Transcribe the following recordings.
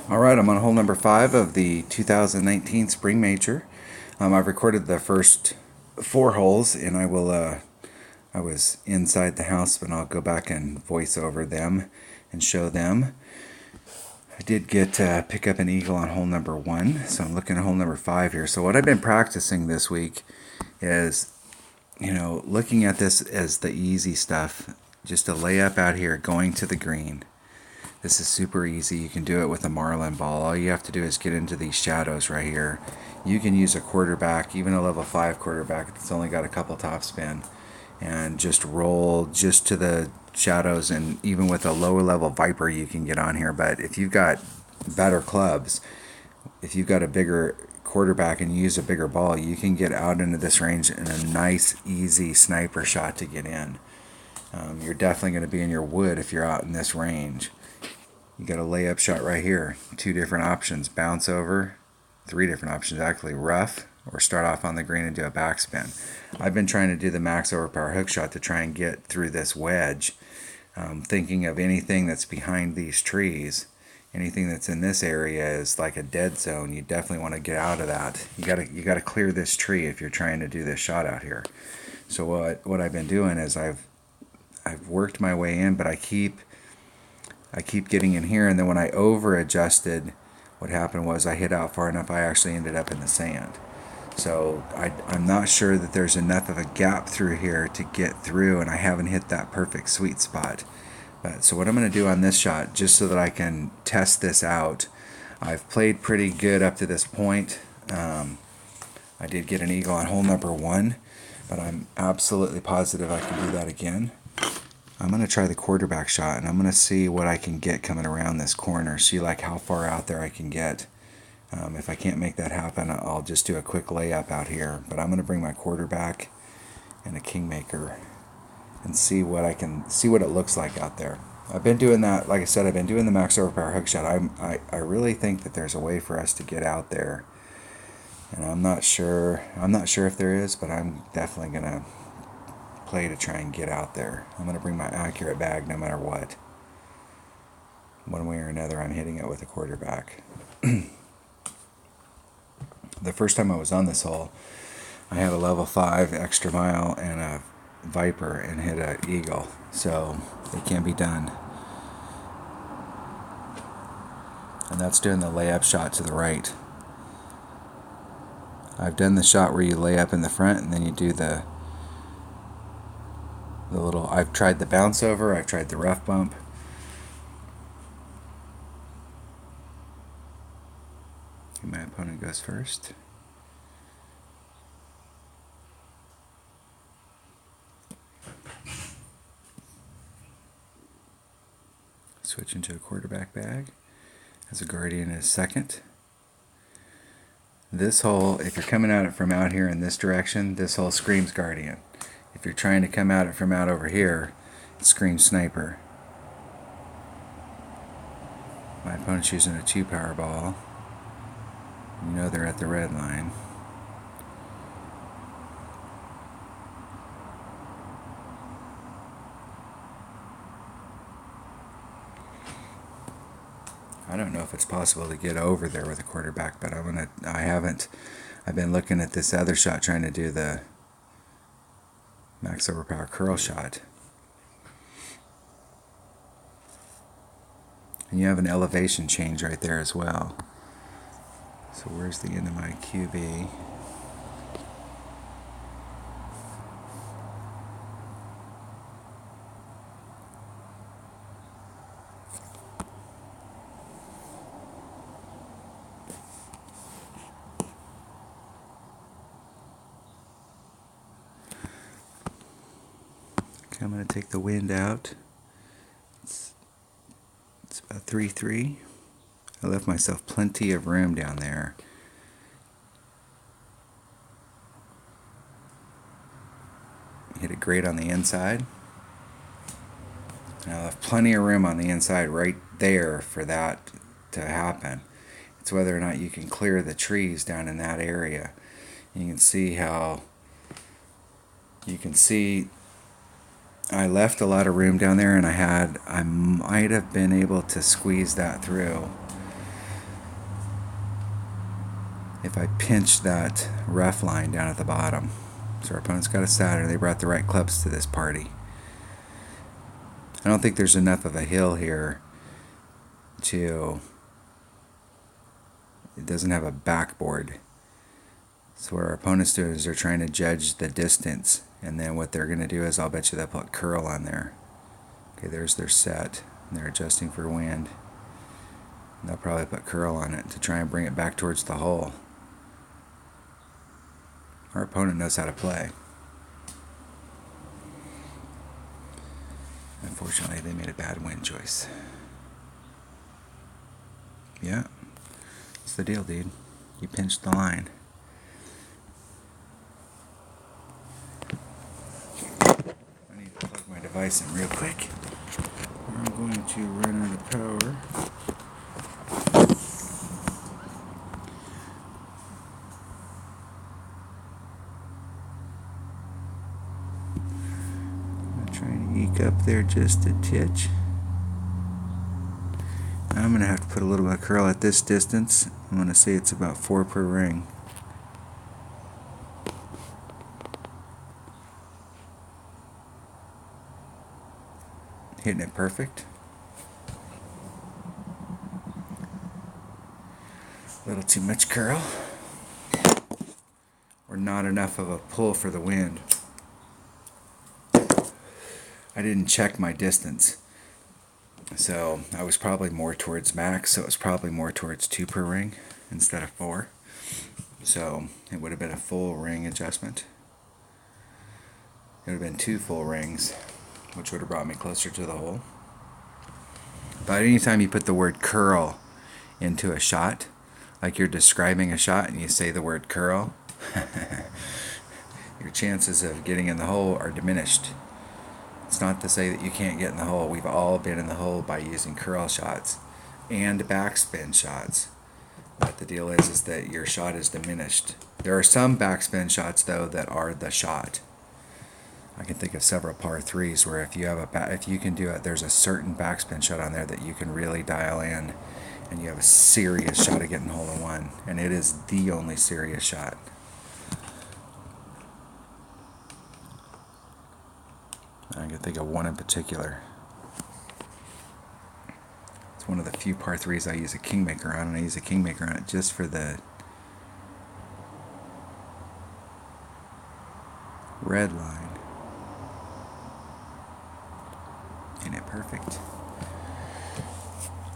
All right, I'm on hole number 5 of the 2019 Spring Major. I've recorded the first 4 holes, and I was inside the house, but I'll go back and voice over them and show them. I did get pick up an eagle on hole number 1, so I'm looking at hole number 5 here. So what I've been practicing this week is, looking at this as the easy stuff, just a layup out here, going to the green. This is super easy. You can do it with a marlin ball. All you have to do is get into these shadows right here. You can use a quarterback, even a level 5 quarterback that's only got a couple topspin, and just roll just to the shadows. And even with a lower level Viper, you can get on here. But if you've got better clubs, if you've got a bigger quarterback and you use a bigger ball, you can get out into this range in a nice, easy sniper shot to get in. You're definitely going to be in your wood if you're out in this range. You got a layup shot right here. 2 different options. Bounce over. 3 different options actually. Rough, or start off on the green and do a backspin. I've been trying to do the max overpower hook shot to try and get through this wedge. Thinking of anything that's behind these trees. Anything that's in this area is like a dead zone. You definitely want to get out of that. You gotta clear this tree if you're trying to do this shot out here. So what I've been doing is I've worked my way in, but I keep getting in here, and then when I over adjusted, what happened was I hit out far enough, I actually ended up in the sand. So I'm not sure that there's enough of a gap through here to get through, and I haven't hit that perfect sweet spot. So what I'm going to do on this shot, just so that I can test this out, I've played pretty good up to this point. I did get an eagle on hole number 1, but I'm absolutely positive I can do that again. I'm going to try the quarterback shot, and I'm going to see what I can get coming around this corner, see like how far out there I can get. If I can't make that happen, I'll just do a quick layup out here. But I'm going to bring my quarterback and a kingmaker and see what it looks like out there. I've been doing that, like I said, I've been doing the max overpower hook shot. I really think that there's a way for us to get out there, and I'm not sure if there is, but I'm definitely going to play to try and get out there. I'm going to bring my accurate bag no matter what. One way or another, I'm hitting it with a quarterback. The first time I was on this hole, I had a level 5 extra mile and a Viper and hit an eagle. So it can be done. And that's doing the layup shot to the right. I've done the shot where you lay up in the front and then you do the little, I've tried the bounce over, I've tried the rough bump. My opponent goes first. Switch into a quarterback bag. As a guardian is second. This hole, if you're coming at it from out here in this direction, this hole screams guardian. If you're trying to come at it from out over here, it screams sniper. My opponent's using a 2 power ball. You know they're at the red line. I don't know if it's possible to get over there with a quarterback, but I've been looking at this other shot trying to do the max overpower curl shot. And you have an elevation change right there as well. So where's the end of my QB? Okay, I'm going to take the wind out. It's about 3-3. I left myself plenty of room down there. Hit it great on the inside. And I left plenty of room on the inside right there for that to happen. It's whether or not you can clear the trees down in that area. You can see I left a lot of room down there, and I might have been able to squeeze that through. if I pinch that rough line down at the bottom. So our opponent's got a Saturn. They brought the right clubs to this party. I don't think there's enough of a hill here to... It doesn't have a backboard. So what our opponents do is they're trying to judge the distance. And then what they're going to do is I'll bet you they'll put curl on there. Okay, there's their set. And they're adjusting for wind. And they'll probably put curl on it to try and bring it back towards the hole. Our opponent knows how to play. Unfortunately, they made a bad wind choice. Yeah, that's the deal, dude. You pinched the line. I need to plug my device in real quick. I'm going to run out of power. I'm trying to eke up there just a titch. I'm going to have to put a little bit of curl at this distance. I'm going to say it's about 4 per ring. Hitting it perfect. A little too much curl. Or not enough of a pull for the wind. I didn't check my distance. So I was probably more towards max, so it was probably more towards 2 per ring instead of 4. So it would have been a full ring adjustment. It would have been 2 full rings, which would have brought me closer to the hole. But anytime you put the word curl into a shot, like you're describing a shot and you say the word curl, your chances of getting in the hole are diminished. It's not to say that you can't get in the hole. We've all been in the hole by using curl shots and backspin shots. But the deal is that your shot is diminished. There are some backspin shots though that are the shot. I can think of several par 3s where if you can do it, there's a certain backspin shot on there that you can really dial in, and you have a serious shot of getting hole in one, and it is the only serious shot. I can think of one in particular. It's one of the few par 3s I use a Kingmaker on, and I use a Kingmaker on it just for the red line. Ain't it perfect?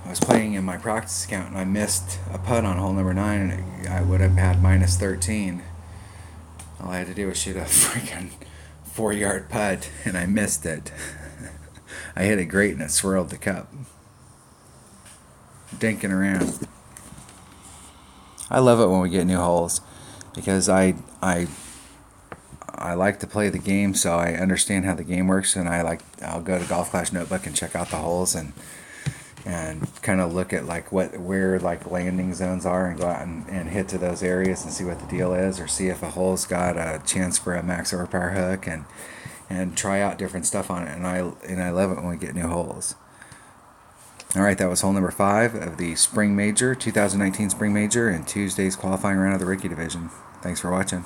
I was playing in my practice account and I missed a putt on hole number 9, and I would have had minus 13. All I had to do was shoot a freaking 4-yard putt, and I missed it. I hit it great and it swirled the cup. Dinking around. I love it when we get new holes because I like to play the game, so I understand how the game works, and I'll go to Golf Clash Notebook and check out the holes and kind of look at like where like landing zones are, and go out and hit to those areas and see what the deal is, or see if a hole's got a chance for a max overpower hook, and try out different stuff on it, and I love it when we get new holes. All right, that was hole number 5 of the Spring Major, 2019 Spring Major, and Tuesday's qualifying round of the Rookie Division. Thanks for watching.